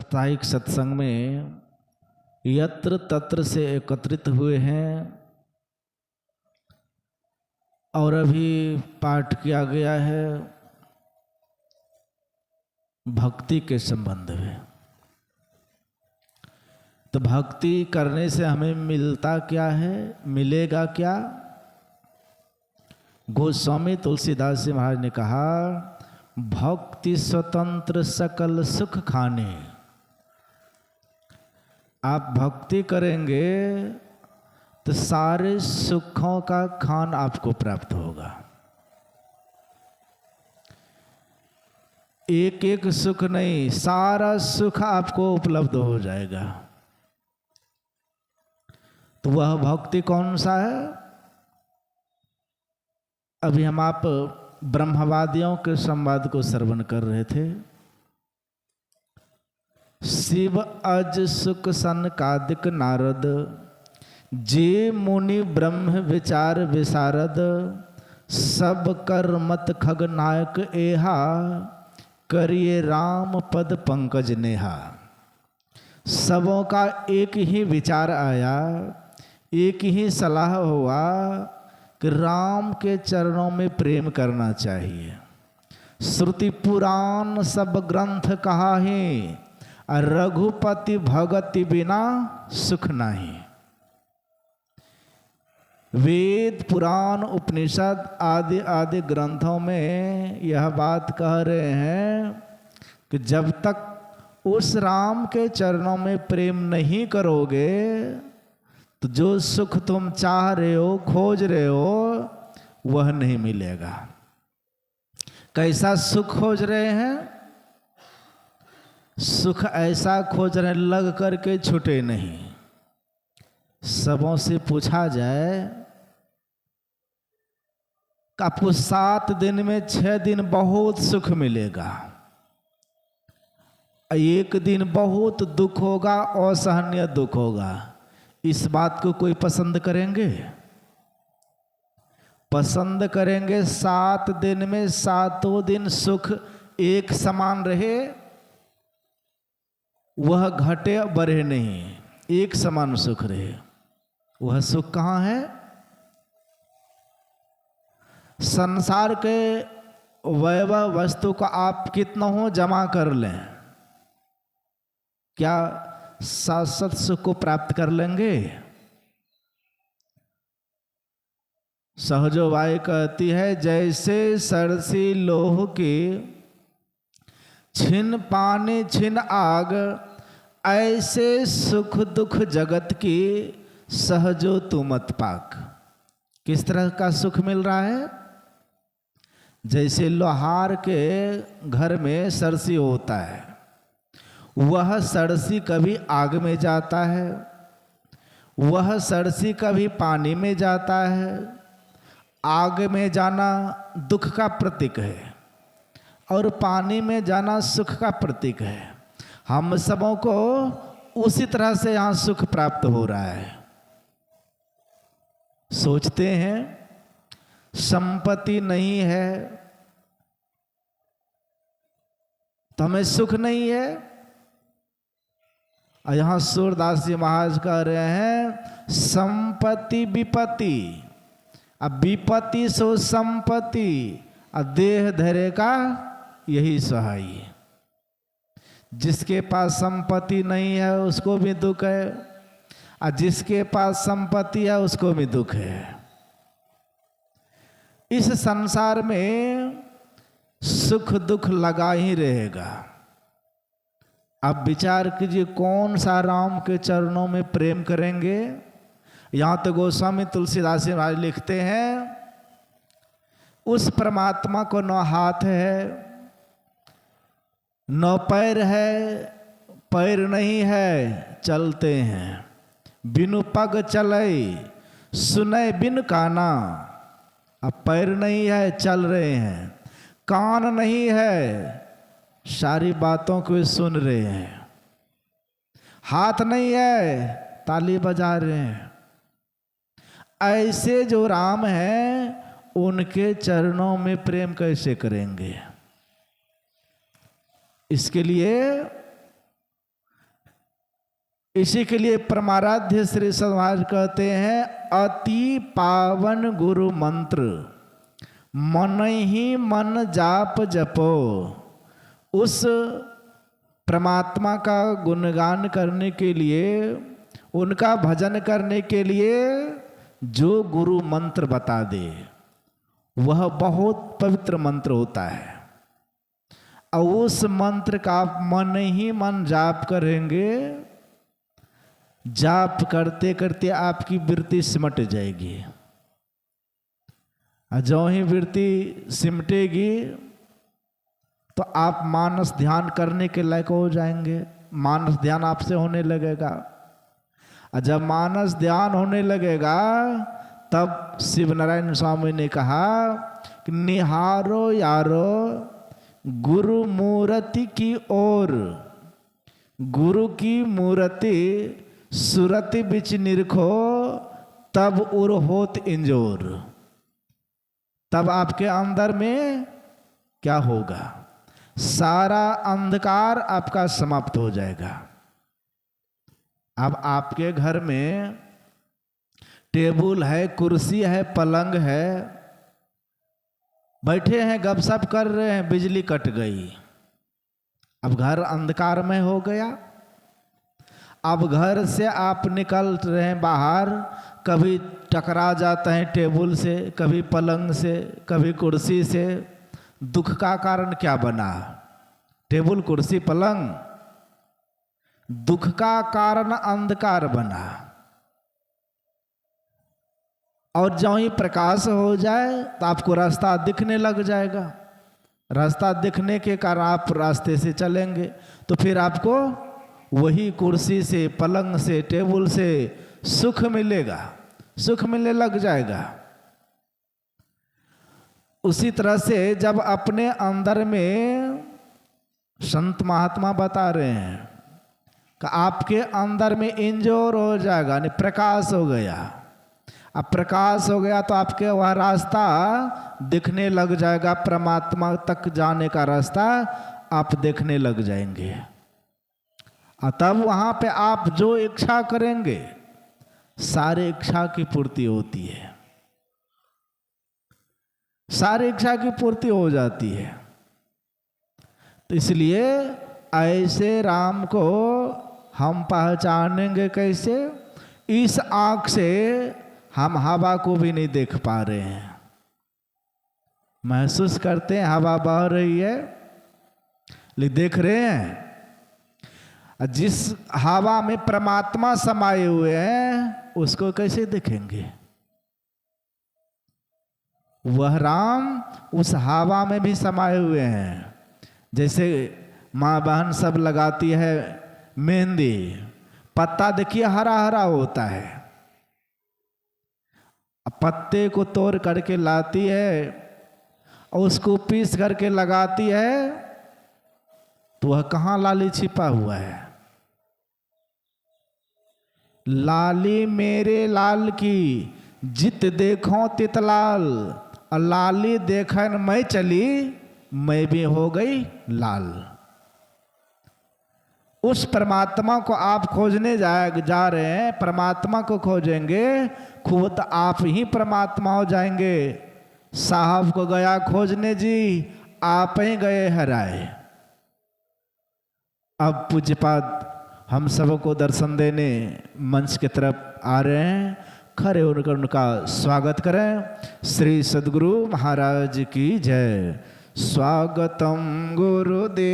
साप्ताहिक सत्संग में यत्र तत्र से एकत्रित हुए हैं और अभी पाठ किया गया है भक्ति के संबंध में। तो भक्ति करने से हमें मिलता क्या है, मिलेगा क्या? गोस्वामी तुलसीदास जी महाराज ने कहा, भक्ति स्वतंत्र सकल सुख खाने। आप भक्ति करेंगे तो सारे सुखों का खान आपको प्राप्त होगा। एक एक सुख नहीं, सारा सुख आपको उपलब्ध हो जाएगा। तो वह भक्ति कौन सा है? अभी हम आप ब्रह्मवादियों के संवाद को श्रवण कर रहे थे। शिव अज सुख सनकादिक नारद, जे मुनि ब्रह्म विचार विशारद, सब कर मत खग नायक एहा, करिए राम पद पंकज नेहा। सबों का एक ही विचार आया, एक ही सलाह हुआ कि राम के चरणों में प्रेम करना चाहिए। श्रुति पुराण सब ग्रंथ कहा है, रघुपति भगति बिना सुख नहीं। वेद पुराण उपनिषद आदि आदि ग्रंथों में यह बात कह रहे हैं कि जब तक उस राम के चरणों में प्रेम नहीं करोगे तो जो सुख तुम चाह रहे हो, खोज रहे हो, वह नहीं मिलेगा। कैसा सुख खोज रहे हैं? सुख ऐसा खोज रहे, लग करके छूटे नहीं। सबों से पूछा जाए कि आपको 7 दिन में 6 दिन बहुत सुख मिलेगा, एक दिन बहुत दुख होगा, असहनीय दुख होगा, इस बात को कोई पसंद करेंगे? पसंद करेंगे 7 दिन में 7 दिन सुख एक समान रहे, वह घटे बढ़े नहीं, एक समान सुख रहे। वह सुख कहाँ है? संसार के वैभव वस्तु को आप कितना हो जमा कर लें, क्या शाश्वत सुख को प्राप्त कर लेंगे? सहजो बाई कहती है, जैसे सरसी लोह की छिन पानी छिन आग, ऐसे सुख दुख जगत की सहजो तू मत पाक। किस तरह का सुख मिल रहा है? जैसे लोहार के घर में सरसी होता है, वह सरसी कभी आग में जाता है, वह सरसी कभी पानी में जाता है। आग में जाना दुख का प्रतीक है और पानी में जाना सुख का प्रतीक है। हम सबों को उसी तरह से यहाँ सुख प्राप्त हो रहा है। सोचते हैं संपत्ति नहीं है तो हमें सुख नहीं है। और यहाँ सूरदास जी महाराज कह रहे हैं, संपत्ति विपत्ति, अब विपत्ति सो संपत्ति, और देह धरे का यही सहाय। जिसके पास संपत्ति नहीं है उसको भी दुख है, और जिसके पास संपत्ति है उसको भी दुख है। इस संसार में सुख दुख लगा ही रहेगा। अब विचार कीजिए, कौन सा राम के चरणों में प्रेम करेंगे? यहाँ तो गोस्वामी तुलसीदास जी महाराज लिखते हैं, उस परमात्मा को न हाथ है, न पैर है, पैर नहीं है, चलते हैं, बिनु पग चले, सुने बिन काना। अब पैर नहीं है, चल रहे हैं, कान नहीं है, सारी बातों को सुन रहे हैं, हाथ नहीं है, ताली बजा रहे हैं। ऐसे जो राम हैं उनके चरणों में प्रेम कैसे करेंगे? इसके लिए इसी के लिए परमाराध्य श्री सद्गुरु कहते हैं अति पावन गुरु मंत्र मन ही मन जाप जपो। उस परमात्मा का गुणगान करने के लिए, उनका भजन करने के लिए जो गुरु मंत्र बता दे वह बहुत पवित्र मंत्र होता है। और उस मंत्र का आप मन ही मन जाप करेंगे, जाप करते करते आपकी वृत्ति सिमट जाएगी। और जो ही वृत्ति सिमटेगी तो आप मानस ध्यान करने के लायक हो जाएंगे। मानस ध्यान आपसे होने लगेगा। और जब मानस ध्यान होने लगेगा तब शिव नारायण स्वामी ने कहा कि निहारो यारो गुरु मूर्ति की ओर, गुरु की मूर्ति सुरति बिच निरखो तब उर होत इंजोर। तब आपके अंदर में क्या होगा? सारा अंधकार आपका समाप्त हो जाएगा। अब आपके घर में टेबल है, कुर्सी है, पलंग है, बैठे हैं गपशप कर रहे हैं, बिजली कट गई। अब घर अंधकार में हो गया। अब घर से आप निकल रहे हैं बाहर, कभी टकरा जाते हैं टेबल से, कभी पलंग से, कभी कुर्सी से। दुख का कारण क्या बना? टेबल, कुर्सी, पलंग। दुख का कारण अंधकार बना। और जब ही प्रकाश हो जाए तो आपको रास्ता दिखने लग जाएगा। रास्ता दिखने के कारण आप रास्ते से चलेंगे तो फिर आपको वही कुर्सी से, पलंग से, टेबल से सुख मिलेगा, सुख मिलने लग जाएगा। उसी तरह से जब अपने अंदर में संत महात्मा बता रहे हैं कि आपके अंदर में इंजोर हो जाएगा, यानी प्रकाश हो गया। अब प्रकाश हो गया तो आपके वह रास्ता दिखने लग जाएगा, परमात्मा तक जाने का रास्ता आप देखने लग जाएंगे। और तब वहां पे आप जो इच्छा करेंगे सारे इच्छा की पूर्ति होती है, सारी इच्छा की पूर्ति हो जाती है। तो इसलिए ऐसे राम को हम पहचानेंगे कैसे? इस आंख से हम हवा को भी नहीं देख पा रहे हैं, महसूस करते हैं हवा बह रही है लेकिन देख रहे हैं? जिस हवा में परमात्मा समाये हुए हैं उसको कैसे देखेंगे? वह राम उस हवा में भी समाये हुए हैं। जैसे माँ बहन सब लगाती है मेहंदी, पत्ता देखिए हरा हरा होता है, पत्ते को तोड़ करके लाती है और उसको पीस करके लगाती है तो वह कहाँ लाली छिपा हुआ है? लाली मेरे लाल की जित देखो तित लाल, और लाली देखन मैं चली मैं भी हो गई लाल। उस परमात्मा को आप खोजने जा रहे हैं, परमात्मा को खोजेंगे, खुद आप ही परमात्मा हो जाएंगे। साहब को गया खोजने जी, आप ही गए हराए। अब पूज्यपाद हम सबको दर्शन देने मंच की तरफ आ रहे हैं, खड़े होकर उनका स्वागत करें। श्री सद्गुरु महाराज की जय। स्वागतम गुरुदेव।